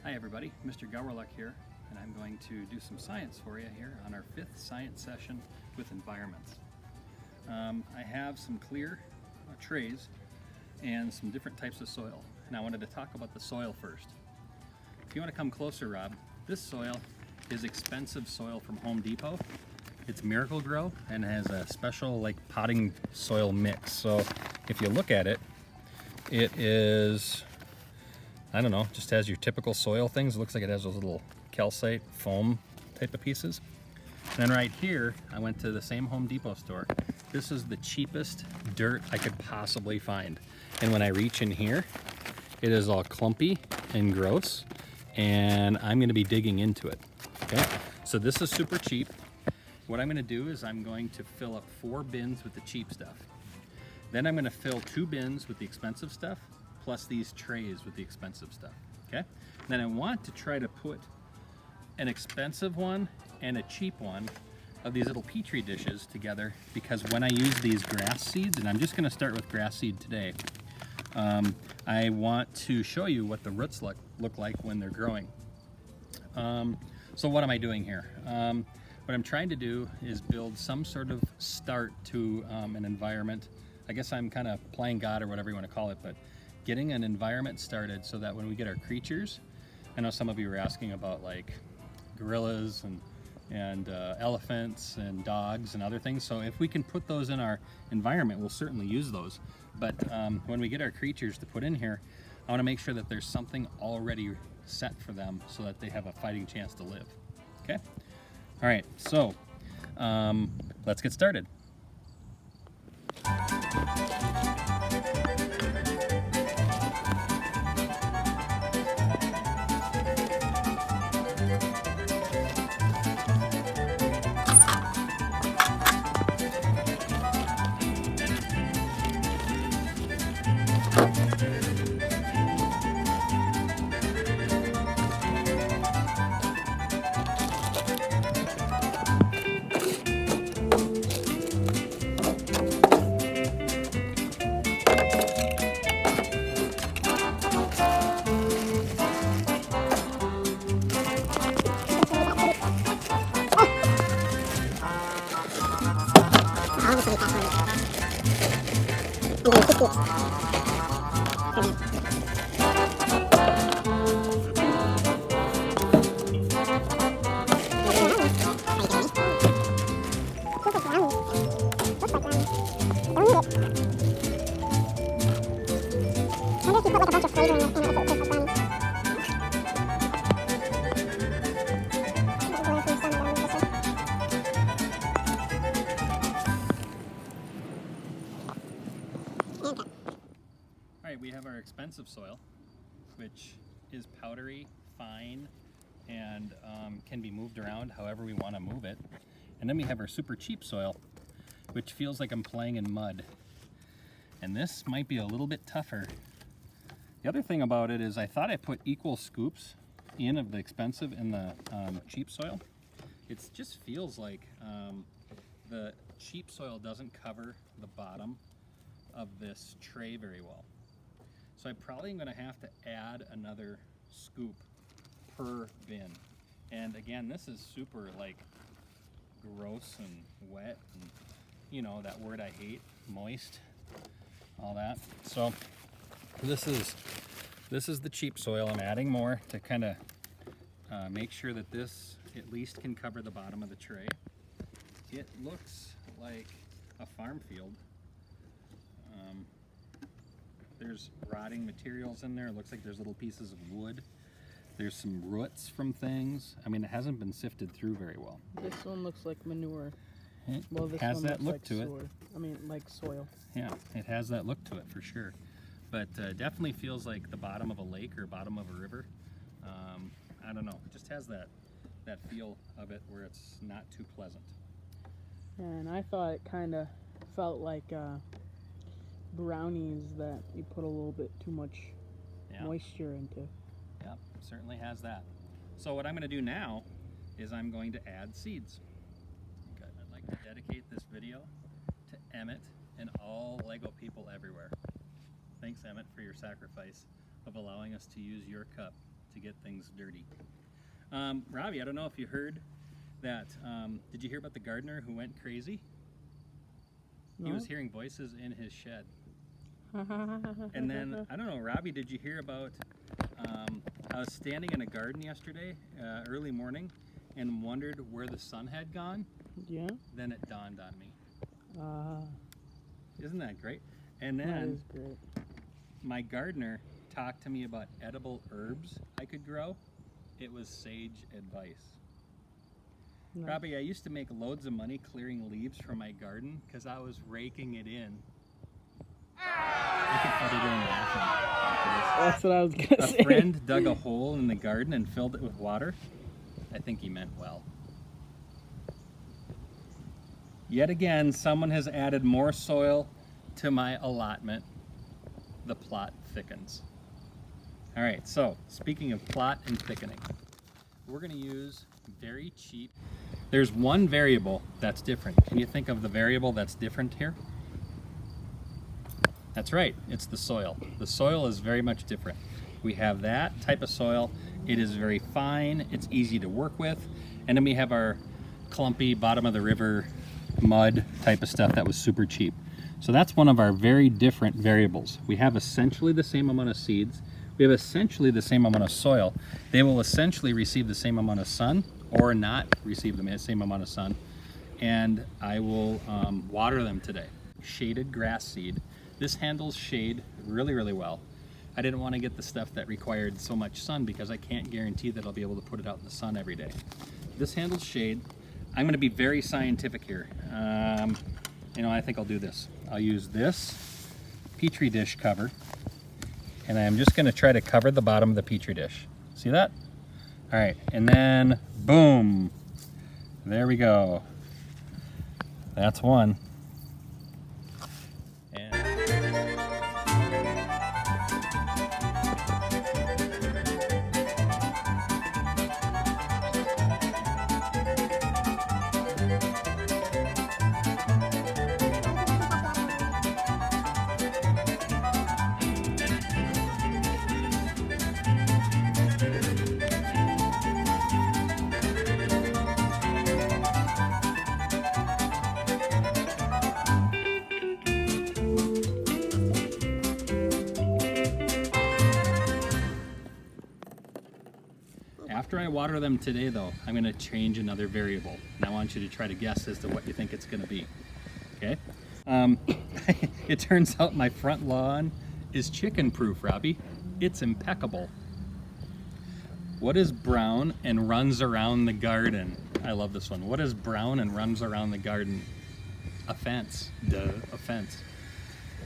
Hi everybody, Mr. Gowerluck here, and I'm going to do some science for you here on our 5th science session with environments. I have some clear trays and some different types of soil, and I wanted to talk about the soil first. If you want to come closer, Rob, this soil is expensive soil from Home Depot. It's Miracle-Gro and has a special potting soil mix. So if you look at it, it is, I don't know, just has your typical soil things. It looks like it has those little calcite foam type of pieces. And then right here, I went to the same Home Depot store. This is the cheapest dirt I could possibly find. And when I reach in here, it is all clumpy and gross, and I'm gonna be digging into it, okay? So this is super cheap. What I'm gonna do is I'm going to fill up 4 bins with the cheap stuff. Then I'm gonna fill 2 bins with the expensive stuff, plus these trays with the expensive stuff, okay? Then I want to try to put an expensive one and a cheap one of these little Petri dishes together, because when I use these grass seeds, and I'm just gonna start with grass seed today, I want to show you what the roots look like when they're growing. So what am I doing here? What I'm trying to do is build some sort of start to an environment. I guess I'm kind of playing God or whatever you want to call it, but getting an environment started so that when we get our creatures, I know some of you were asking about gorillas and elephants and dogs and other things. So if we can put those in our environment, we'll certainly use those. But when we get our creatures to put in here, I want to make sure that there's something already set for them so that they have a fighting chance to live. Okay? All right, so let's get started. Alright, we have our expensive soil, which is powdery, fine, and can be moved around however we want to move it. And then we have our super cheap soil, which feels like I'm playing in mud. And this might be a little bit tougher. The other thing about it is I thought I put equal scoops in of the expensive and the cheap soil. It just feels like the cheap soil doesn't cover the bottom of this tray very well. So I probably am going to have to add another scoop per bin. And again, this is super gross and wet, and you know that word I hate, moist, all that. So this is the cheap soil. I'm adding more to kind of make sure that this at least can cover the bottom of the tray. It looks like a farm field. There's rotting materials in there. It looks like there's little pieces of wood. There's some roots from things. I mean, it hasn't been sifted through very well. This one looks like manure. It This has one that look looks to it. like soil. Yeah, it has that look to it for sure. But definitely feels like the bottom of a lake or bottom of a river. I don't know. It just has that feel of it where it's not too pleasant. And I thought it kind of felt like brownies that you put a little bit too much moisture into. Yep, certainly has that. So what I'm going to do now is I'm going to add seeds. Okay, I'd like to dedicate this video to Emmett and all Lego people everywhere. Thanks, Emmett, for your sacrifice of allowing us to use your cup to to get things dirty. Robbie, I don't know if you heard that. Did you hear about the gardener who went crazy? No? He was hearing voices in his shed. And then, I don't know, Robbie, did you hear about, I was standing in a garden yesterday, early morning, and wondered where the sun had gone. Yeah? Then it dawned on me. Uh, Isn't that great? And that then is great. my gardener talked to me about edible herbs I could grow. It was sage advice. Nice. Robbie, I used to make loads of money clearing leaves from my garden because I was raking it in. Look at everyone laughing. That's what I was gonna A say. friend dug a hole in the garden and filled it with water. I think he meant well. Yet again, someone has added more soil to my allotment. The plot thickens. All right, so speaking of plot and thickening, we're going to use very cheap. There's one variable that's different. Can you think of the variable that's different here? That's right, it's the soil. The soil is very much different. We have that type of soil. It is very fine, it's easy to work with. And then we have our clumpy bottom of the river mud type of stuff that was super cheap. So that's one of our very different variables. We have essentially the same amount of seeds. We have essentially the same amount of soil. They will essentially receive the same amount of sun or not receive the same amount of sun. And I will water them today. Shaded grass seed. This handles shade really, really well. I didn't want to get the stuff that required so much sun because I can't guarantee that I'll be able to put it out in the sun every day. This handles shade. I'm going to be very scientific here. You know, I think I'll do this. I'll use this Petri dish cover, and I'm just going to try to cover the bottom of the Petri dish. See that? All right, and then boom. There we go. That's one. After I water them today though, I'm going to change another variable. And I want you to try to guess as to what you think it's going to be. Okay? It turns out my front lawn is chicken proof, Robbie. It's impeccable. What is brown and runs around the garden? I love this one. What is brown and runs around the garden? A fence. Duh, a fence.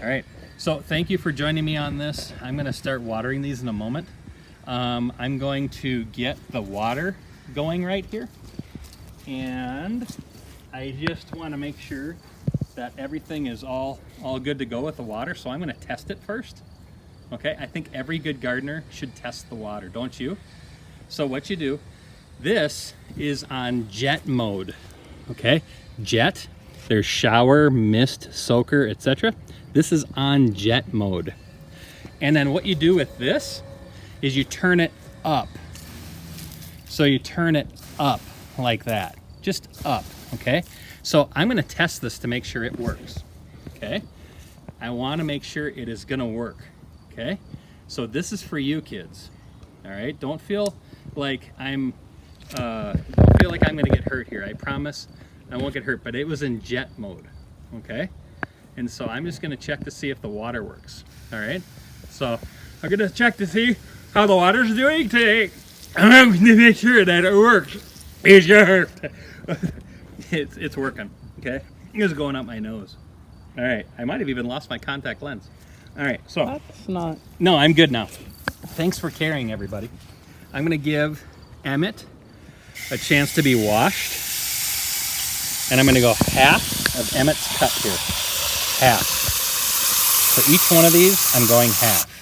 All right. So thank you for joining me on this. I'm going to start watering these in a moment. I'm going to get the water going right here, and I just want to make sure that everything is all good to go with the water, so I'm going to test it first. Okay, I think every good gardener should test the water, don't you? So what you do, this is on jet mode. Okay, jet, there's shower, mist, soaker, etc. This is on jet mode. And then what you do with this is you turn it up. So you turn it up like that, just up, okay? So I'm gonna test this to make sure it works, okay? I wanna make sure it is gonna work, okay? So this is for you kids, all right? Don't feel like I'm gonna get hurt here. I promise I won't get hurt, but it was in jet mode, okay? And so I'm just gonna check to see if the water works, all right? So I'm gonna check to see how the water's doing today. I'm going to make sure that it works. It's working, okay? It's going up my nose. All right, I might have even lost my contact lens. All right, so. That's not. No, I'm good now. Thanks for caring, everybody. I'm going to give Emmett a chance to be washed. And I'm going to go half of Emmett's cut here. Half. For each one of these, I'm going half.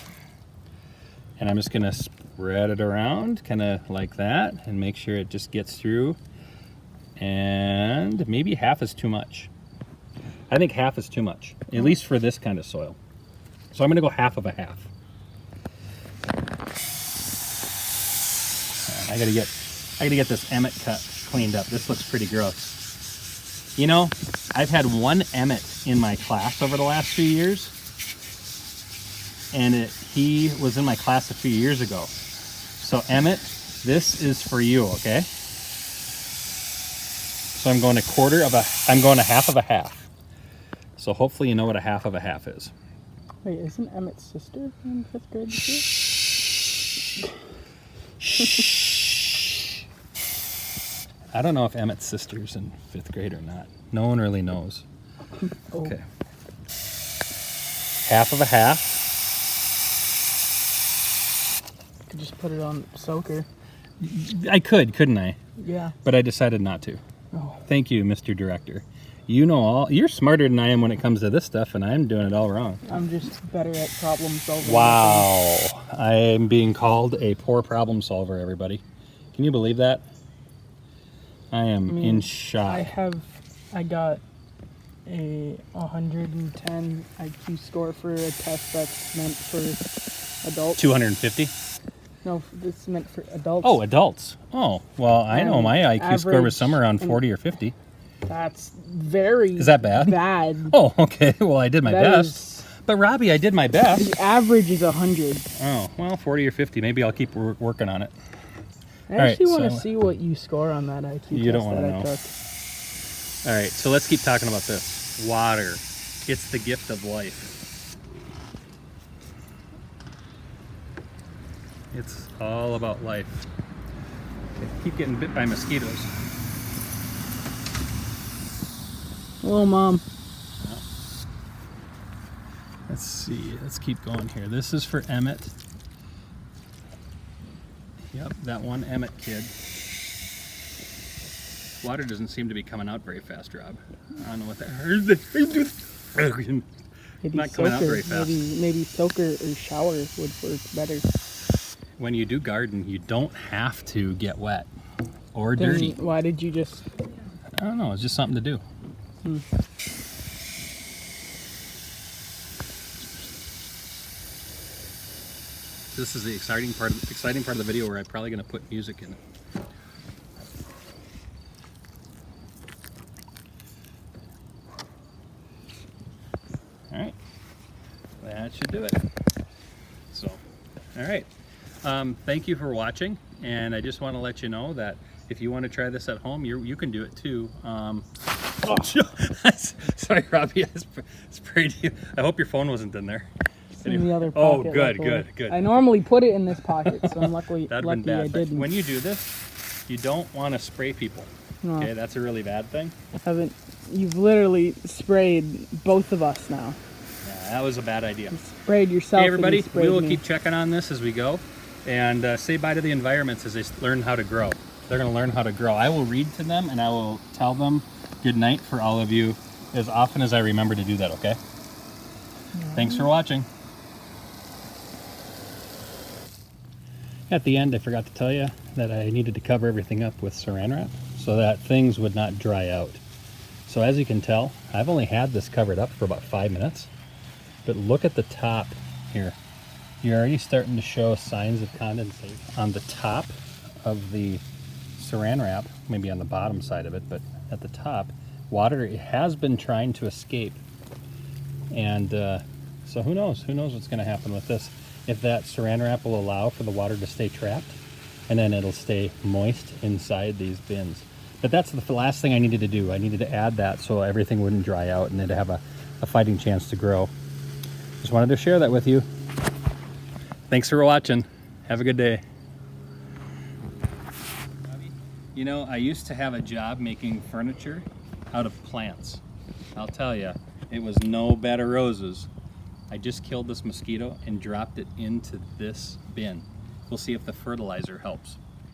And I'm just gonna spread it around, kind of like that, and make sure it just gets through. And maybe half is too much. I think half is too much, at least for this kind of soil. So I'm gonna go half of a half. I gotta get this Emmett cut cleaned up. This looks pretty gross. You know, I've had one Emmett in my class over the last few years, and he was in my class a few years ago. So Emmett, this is for you, okay? So I'm going a half of a half. So hopefully you know what a half of a half is. Wait, isn't Emmett's sister in 5th grade this year? I don't know if Emmett's sister's in 5th grade or not. No one really knows. Oh. Okay. Half of a half. Could just put it on soaker. I could, couldn't I? Yeah. But I decided not to. Oh. Thank you, Mr. Director. You know all. You're smarter than I am when it comes to this stuff, and I'm doing it all wrong. I'm just better at problem solving. Wow. I am being called a poor problem solver, everybody. Can you believe that? I am in shock. I got a 110 IQ score for a test that's meant for adults. 250? No, this is meant for adults. Oh, adults. Oh, well, I know my IQ score was average somewhere around 40 or 50. That's very Is that bad? Bad. Oh, okay. Well, I did my best. But Robbie, I did my best. The average is 100. Oh, well, 40 or 50. Maybe I'll keep working on it. I actually want to see what you score on that IQ you test don't want that to know. I took. All right, so let's keep talking about this. Water. It's the gift of life. It's all about life. Okay, keep getting bit by mosquitoes. Hello, Mom. Let's see. Let's keep going here. This is for Emmett. Yep, that one Emmett kid. Water doesn't seem to be coming out very fast, Rob. I don't know what that Maybe not coming out soaker. very fast. Maybe soaker or shower would work better. When you do garden, you don't have to get wet or Then dirty. why did you just... I don't know. It's just something to do. This is the exciting part of the video where I'm probably going to put music in it. All right, that should do it. So, all right. Thank you for watching, and I just want to let you know that if you want to try this at home, you can do it too. Oh, sorry, Robbie. I sprayed you. I hope your phone wasn't in there. In the other Oh, pocket, good, luckily. good. I normally put it in this pocket, so I'm lucky That'd been bad. I didn't. When you do this, you don't want to spray people. No. Okay, that's a really bad thing. You've literally sprayed both of us now. Yeah, that was a bad idea. You sprayed yourself. Hey, everybody, and you we will sprayed me. keep checking on this as we go, and say bye to the environments as they learn how to grow. They're going to learn how to grow. I will read to them, and I will tell them good night for all of you as often as I remember to do that, okay? Thanks for watching. At the end, I forgot to tell you that I needed to cover everything up with saran wrap so that things would not dry out. So as you can tell, I've only had this covered up for about 5 minutes, but look at the top here. You're already starting to show signs of condensation on the top of the saran wrap, maybe on the bottom side of it, but at the top, water has been trying to escape. And so who knows what's going to happen with this. If that saran wrap will allow for the water to stay trapped, and then it'll stay moist inside these bins. But that's the last thing I needed to do. I needed to add that so everything wouldn't dry out and it'd have a fighting chance to grow. Just wanted to share that with you. Thanks for watching. Have a good day. You know, I used to have a job making furniture out of plants. I'll tell you, it was no bed of roses. I just killed this mosquito and dropped it into this bin. We'll see if the fertilizer helps.